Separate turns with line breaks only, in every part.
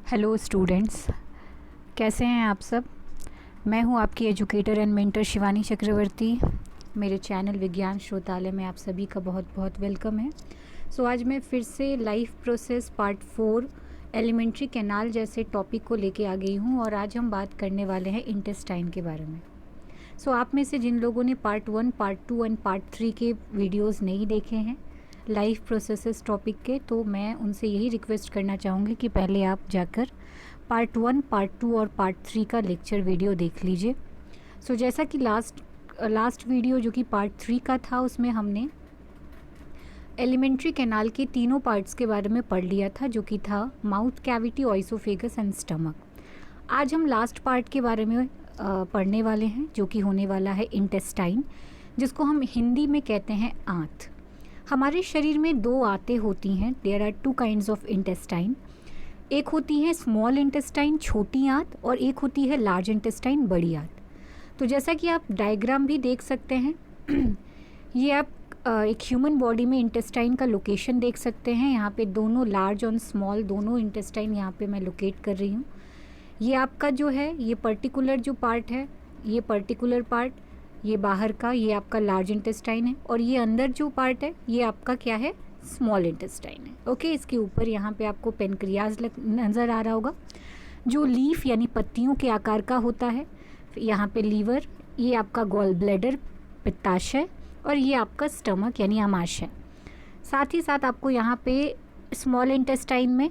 Hello students, कैसे हैं आप सब। मैं हूं आपकी एजुकेटर एंड मेंटर शिवानी चक्रवर्ती। मेरे चैनल विज्ञान श्रोतालय में आप सभी का बहुत बहुत वेलकम है। आज मैं फिर से life process part 4 alimentary canal जैसे टॉपिक को लेके आ गई हूं और आज हम बात करने वाले हैं इंटेस्टाइन के बारे में। आप में से जिन लोगों ने पार्ट 1, पार्ट 2 एंड पार्ट 3 के वीडियोज़ नहीं देखे हैं लाइफ प्रोसेसेस टॉपिक के, तो मैं उनसे यही रिक्वेस्ट करना चाहूँगी कि पहले आप जाकर पार्ट 1, पार्ट 2 और पार्ट 3 का लेक्चर वीडियो देख लीजिए। जैसा कि लास्ट वीडियो जो कि पार्ट 3 का था, उसमें हमने एलिमेंट्री कैनाल के तीनों पार्ट्स के बारे में पढ़ लिया था, जो कि था mouth cavity, oesophagus and stomach. आज हम लास्ट पार्ट के बारे में पढ़ने वाले हैं, जो कि होने वाला है इंटेस्टाइन, जिसको हम हिंदी में कहते हैं आंत। हमारे शरीर में 2 आंतें होती हैं। There are 2 kinds of intestine. एक होती है स्मॉल इंटेस्टाइन, छोटी आंत, और एक होती है लार्ज इंटेस्टाइन, बड़ी आंत। तो जैसा कि आप डायग्राम भी देख सकते हैं ये आप एक ह्यूमन बॉडी में इंटेस्टाइन का लोकेशन देख सकते हैं। यहाँ पे दोनों लार्ज और स्मॉल दोनों इंटेस्टाइन यहाँ पे मैं लोकेट कर रही हूँ। ये आपका जो है, ये पर्टिकुलर जो पार्ट है, ये पर्टिकुलर पार्ट, ये बाहर का, ये आपका लार्ज इंटेस्टाइन है, और ये अंदर जो पार्ट है ये आपका क्या है, स्मॉल इंटेस्टाइन है। ओके, इसके ऊपर यहाँ पे आपको पेनक्रियाज नज़र आ रहा होगा, जो लीफ यानी पत्तियों के आकार का होता है। यहाँ पे लीवर, ये आपका गॉल ब्लैडर, पित्ताशय, और ये आपका स्टमक यानी आमाशय। साथ ही साथ आपको यहाँ पे स्मॉल इंटेस्टाइन में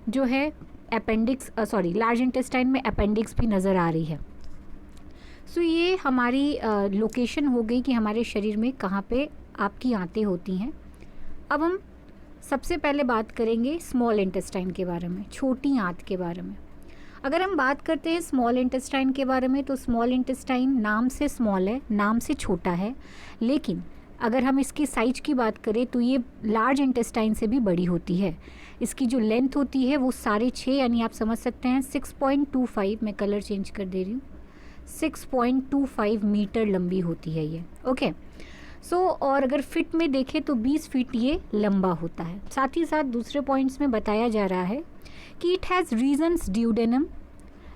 जो है अपेंडिक्स, लार्ज इंटेस्टाइन में अपेंडिक्स भी नज़र आ रही है। ये हमारी लोकेशन हो गई कि हमारे शरीर में कहाँ पे आपकी आंतें होती हैं। अब हम सबसे पहले बात करेंगे स्मॉल इंटेस्टाइन के बारे में, छोटी आंत के बारे में। अगर हम बात करते हैं स्मॉल इंटेस्टाइन के बारे में, तो स्मॉल इंटेस्टाइन नाम से स्मॉल है, नाम से छोटा है, लेकिन अगर हम इसकी साइज की बात करें तो ये लार्ज इंटेस्टाइन से भी बड़ी होती है। इसकी जो लेंथ होती है वो 6.5 यानी आप समझ सकते हैं 6.25, मैं कलर चेंज कर दे रही हूँ, 6.25 मीटर लंबी होती है ये। ओके, और अगर फिट में देखें तो 20 फीट ये लंबा होता है। साथ ही साथ दूसरे पॉइंट्स में बताया जा रहा है कि it has regions duodenum,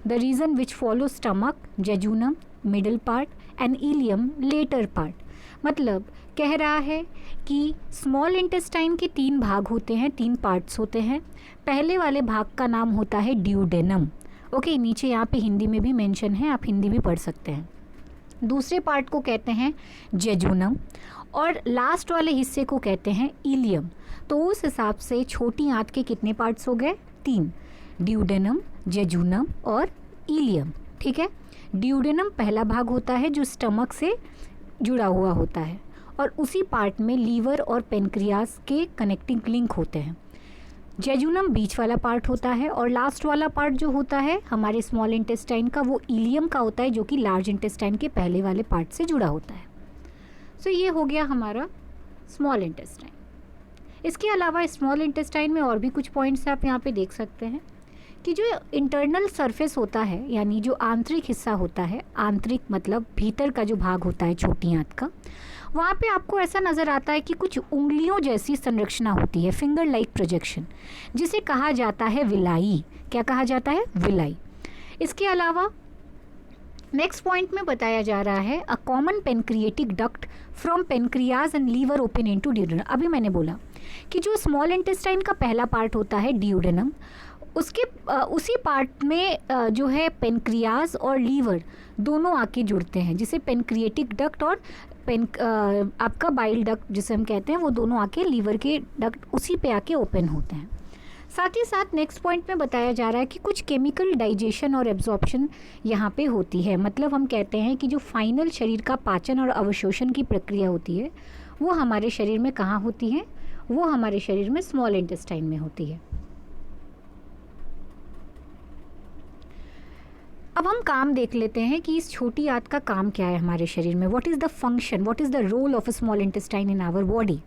the region which follow stomach, jejunum middle part and ileum latter part. मतलब कह रहा है कि स्मॉल इंटेस्टाइन के 3 भाग होते हैं, 3 पार्ट्स होते हैं। पहले वाले भाग का नाम होता है ड्यूडेनम। ओके, नीचे यहाँ पे हिंदी में भी मेंशन है, आप हिंदी भी पढ़ सकते हैं। दूसरे पार्ट को कहते हैं जेजुनम, और लास्ट वाले हिस्से को कहते हैं इलियम। तो उस हिसाब से छोटी आंत के कितने पार्ट्स हो गए, 3, ड्यूडेनम, जेजुनम और इलियम। ठीक है, ड्यूडेनम पहला भाग होता है जो स्टमक से जुड़ा हुआ होता है, और उसी पार्ट में लीवर और पेनक्रियास के कनेक्टिंग लिंक होते हैं। जेजुनम बीच वाला पार्ट होता है, और लास्ट वाला पार्ट जो होता है हमारे स्मॉल इंटेस्टाइन का, वो इलियम का होता है, जो कि लार्ज इंटेस्टाइन के पहले वाले पार्ट से जुड़ा होता है। ये हो गया हमारा स्मॉल इंटेस्टाइन। इसके अलावा स्मॉल इंटेस्टाइन में और भी कुछ पॉइंट्स आप यहाँ पे देख सकते हैं कि जो इंटरनल सरफेस होता है, यानी जो आंतरिक हिस्सा होता है, आंतरिक मतलब भीतर का जो भाग होता है छोटी आंत का, वहाँ पे आपको ऐसा नज़र आता है कि कुछ उंगलियों जैसी संरचना होती है, फिंगर लाइक प्रोजेक्शन, जिसे कहा जाता है विलाई। क्या कहा जाता है, विलाई। इसके अलावा नेक्स्ट पॉइंट में बताया जा रहा है a common pancreatic duct from pancreas and liver open into duodenum. अभी मैंने बोला कि जो स्मॉल इंटेस्टाइन का पहला पार्ट होता है ड्यूडेनम, उसके उसी पार्ट में जो है पेनक्रियाज और लीवर दोनों आके जुड़ते हैं, जिसे पेनक्रिएटिक डक्ट और आपका बाइल डक्ट जिसे हम कहते हैं, वो दोनों आके लीवर के डक्ट उसी पे आके ओपन होते हैं। साथ ही साथ नेक्स्ट पॉइंट में बताया जा रहा है कि कुछ केमिकल डाइजेशन और एब्जॉर्प्शन यहाँ पे होती है। मतलब हम कहते हैं कि जो फाइनल शरीर का पाचन और अवशोषण की प्रक्रिया होती है वो हमारे शरीर में कहाँ होती है, वो हमारे शरीर में स्मॉल इंटेस्टाइन में होती है। अब हम काम देख लेते हैं कि इस छोटी आंत का काम क्या है हमारे शरीर में। What is the function, what is the role of a small intestine in our body.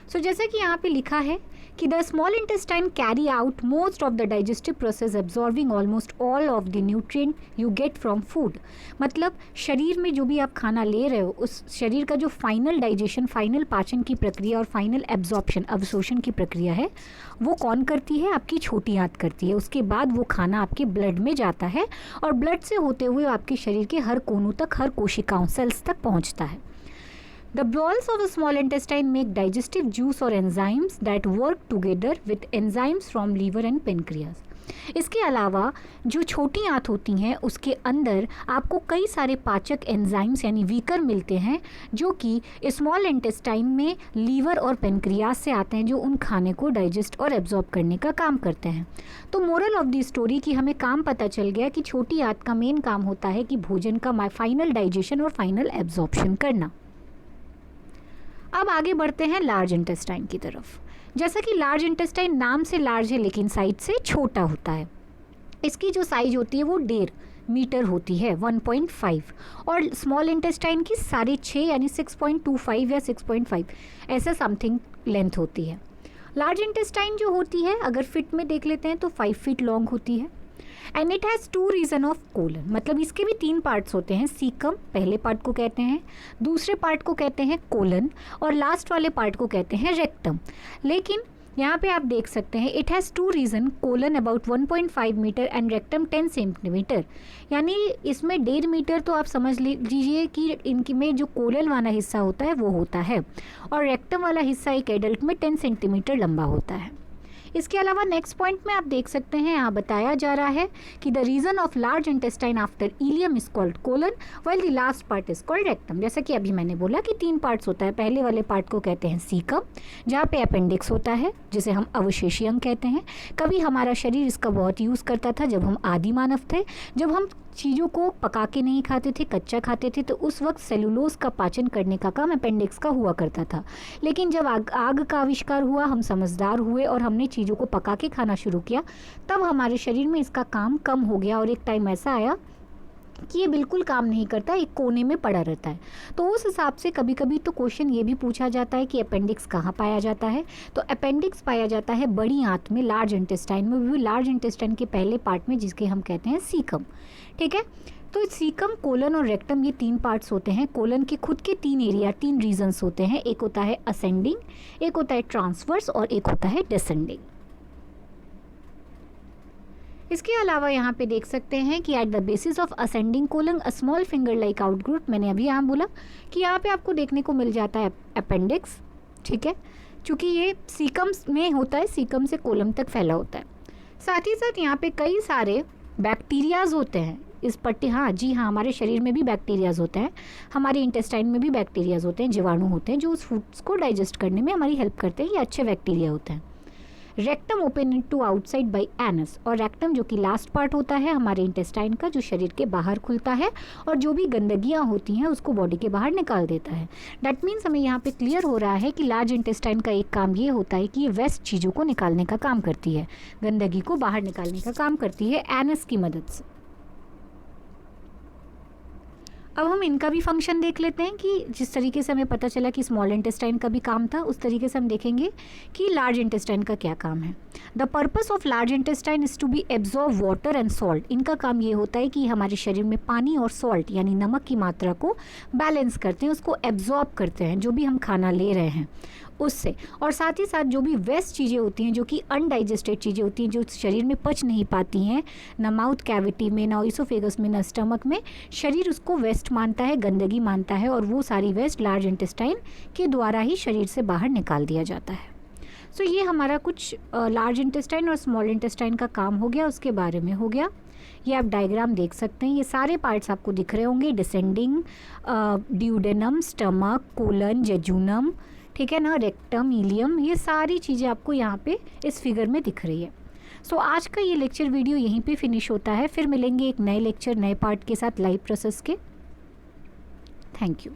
So जैसा कि यहाँ पे लिखा है कि the small intestine carry out most of the digestive process absorbing almost all of the nutrient you get from food. मतलब शरीर में जो भी आप खाना ले रहे हो उस शरीर का जो फाइनल डाइजेशन, फाइनल पाचन की प्रक्रिया और फाइनल एब्जॉर्प्शन, अवशोषण की प्रक्रिया है, वो कौन करती है? आपकी छोटी आंत करती है। उसके बाद वो खाना आपके ब्लड में जाता है और ब्लड से होते हुए आपके शरीर के हर कोनों तक, हर कोशिकाओं, सेल्स तक पहुँचता है। The bowels of the small intestine make digestive juice or enzymes that work together with enzymes from liver and pancreas. इसके अलावा जो छोटी आंत होती हैं उसके अंदर आपको कई सारे पाचक एंजाइम्स यानी वीकर मिलते हैं जो कि स्मॉल इंटेस्टाइन में लीवर और पेनक्रियास से आते हैं, जो उन खाने को डाइजेस्ट और एब्जॉर्ब करने का काम करते हैं। तो मोरल ऑफ द स्टोरी की हमें काम पता चल गया कि छोटी आंत का मेन काम होता है कि भोजन का फाइनल डाइजेशन और फाइनल एब्जॉर्प्शन करना। अब आगे बढ़ते हैं लार्ज इंटेस्टाइन की तरफ। जैसा कि लार्ज इंटेस्टाइन नाम से लार्ज है लेकिन साइज से छोटा होता है। इसकी जो साइज होती है वो 1.5 मीटर होती है, 1.5, और स्मॉल इंटेस्टाइन की 6.5 यानी 6.25 या 6.5 ऐसा समथिंग लेंथ होती है। लार्ज इंटेस्टाइन जो होती है अगर फिट में देख लेते हैं तो 5 फीट लॉन्ग होती है। And it has 2 region of colon, मतलब इसके भी 3 पार्ट्स होते हैं। सीकम पहले पार्ट को कहते हैं, दूसरे पार्ट को कहते हैं कोलन, और लास्ट वाले पार्ट को कहते हैं रेक्टम। लेकिन यहाँ पे आप देख सकते हैं it has 2 region, colon about 1.5 metre and rectum 10 centimetre, यानी इसमें 1.5 मीटर तो आप समझ लीजिए कि इनकी में जो कोलन वाला हिस्सा होता है वो होता है, और रेक्टम वाला हिस्सा एक एडल्ट में 10 सेंटीमीटर लंबा होता है। इसके अलावा नेक्स्ट पॉइंट में आप देख सकते हैं यहाँ बताया जा रहा है कि the region of large intestine after ileum is called colon while the last part is called rectum. जैसा कि अभी मैंने बोला कि 3 पार्ट्स होता है। पहले वाले पार्ट को कहते हैं सीकम, जहाँ पे अपेंडिक्स होता है जिसे हम अवशेषी अंग कहते हैं। कभी हमारा शरीर इसका बहुत यूज़ करता था जब हम आदि मानव थे, जब हम चीज़ों को पका के नहीं खाते थे, कच्चा खाते थे, तो उस वक्त सेलुलोज का पाचन करने का काम अपेंडिक्स का हुआ करता था। लेकिन जब आग का आविष्कार हुआ, हम समझदार हुए और हमने चीज़ों को पका के खाना शुरू किया, तब हमारे शरीर में इसका काम कम हो गया और एक टाइम ऐसा आया कि ये बिल्कुल काम नहीं करता, एक कोने में पड़ा रहता है। तो उस हिसाब से कभी कभी तो क्वेश्चन ये भी पूछा जाता है कि अपेंडिक्स कहाँ पाया जाता है। तो अपेंडिक्स पाया जाता है बड़ी आंत में, लार्ज इंटेस्टाइन में, भी लार्ज इंटेस्टाइन के पहले पार्ट में जिसके हम कहते हैं सीकम। ठीक है, तो सीकम, कोलन और रेक्टम ये 3 पार्ट्स होते हैं। कोलन के खुद के 3 एरिया, 3 रीजन्स होते हैं। एक होता है असेंडिंग, एक होता है ट्रांसवर्स और एक होता है डिसेंडिंग। इसके अलावा यहाँ पे देख सकते हैं कि at the basis of ascending colon a small finger like outgrowth, मैंने अभी यहाँ बोला कि यहाँ पे आपको देखने को मिल जाता है अपेंडिक्स। ठीक है, चूँकि ये सीकम में होता है, सीकम से कोलम तक फैला होता है। साथ ही साथ यहाँ पे कई सारे बैक्टीरियाज होते हैं इस पट्टी। हाँ जी हाँ, हमारे शरीर में भी बैक्टीरियाज होते हैं, हमारे इंटेस्टाइन में भी बैक्टीरियाज होते हैं, जीवाणु होते हैं जो उस फूड्स को डाइजेस्ट करने में हमारी हेल्प करते हैं। ये अच्छे बैक्टीरिया होते हैं। Rectum open to outside by anus, और रेक्टम जो कि लास्ट पार्ट होता है हमारे इंटेस्टाइन का, जो शरीर के बाहर खुलता है और जो भी गंदगियाँ होती हैं उसको बॉडी के बाहर निकाल देता है। डैट मीन्स हमें यहाँ पे क्लियर हो रहा है कि लार्ज इंटेस्टाइन का एक काम ये होता है कि ये वेस्ट चीज़ों को निकालने का काम करती है, गंदगी को बाहर निकालने का काम करती है एनस की मदद से। अब हम इनका भी फंक्शन देख लेते हैं कि जिस तरीके से हमें पता चला कि स्मॉल इंटेस्टाइन का भी काम था, उस तरीके से हम देखेंगे कि लार्ज इंटेस्टाइन का क्या काम है। The purpose of large intestine is to be absorb water and salt. इनका काम ये होता है कि हमारे शरीर में पानी और सॉल्ट यानी नमक की मात्रा को बैलेंस करते हैं, उसको एब्जॉर्ब करते हैं जो भी हम खाना ले रहे हैं उससे। और साथ ही साथ जो भी वेस्ट चीज़ें होती हैं, जो कि अनडाइजेस्टेड चीज़ें होती हैं, जो शरीर में पच नहीं पाती हैं, ना माउथ कैविटी में, ना इसोफेगस में, ना स्टमक में, शरीर उसको वेस्ट मानता है, गंदगी मानता है, और वो सारी वेस्ट लार्ज इंटेस्टाइन के द्वारा ही शरीर से बाहर निकाल दिया जाता है। सो ये हमारा कुछ लार्ज इंटेस्टाइन और स्मॉल इंटेस्टाइन का काम हो गया, उसके बारे में हो गया। ये आप डायग्राम देख सकते हैं, ये सारे पार्ट्स आपको दिख रहे होंगे, descending, duodenum, stomach, colon, jejunum, ठीक है ना, रेक्टम, इलियम, ये सारी चीज़ें आपको यहाँ पे इस फिगर में दिख रही है। सो आज का ये लेक्चर वीडियो यहीं पे फिनिश होता है। फिर मिलेंगे एक नए लेक्चर, नए पार्ट के साथ लाइव प्रोसेस के। Thank you.